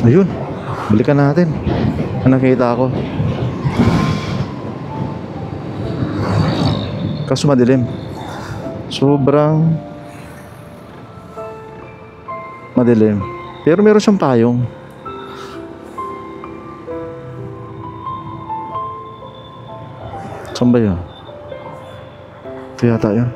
Ayun, balikan natin. Nakita ako. Kaso madilim. Sobrang madilim. Pero meron siyang payong. Saan ba yun? Ito yata yun.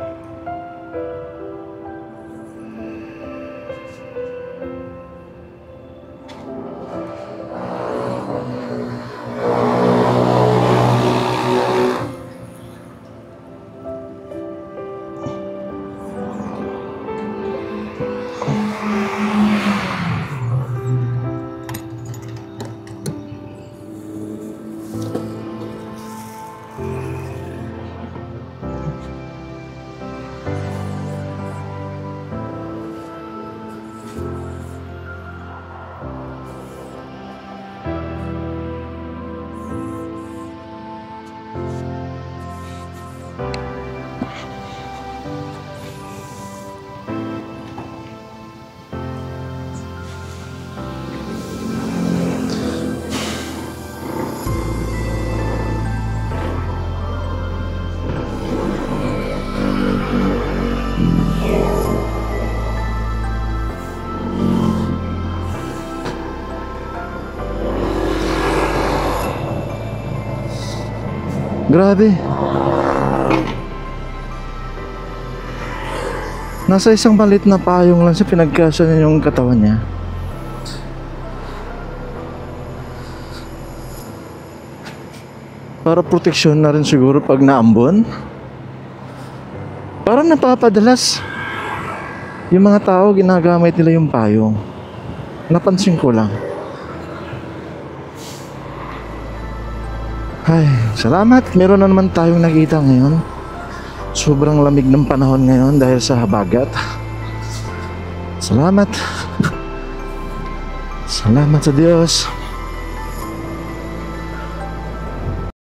Grabe. Nasa isang maliit na payong lang siya, pinagkasya niya yung katawan niya. Para proteksyon na rin siguro pag naambon. Parang napapadalas yung mga tao ginagamit nila yung payong. Napansin ko lang. Ay, salamat. Meron na naman tayong nakita ngayon. Sobrang lamig ng panahon ngayon dahil sa habagat. Salamat. Salamat sa Diyos.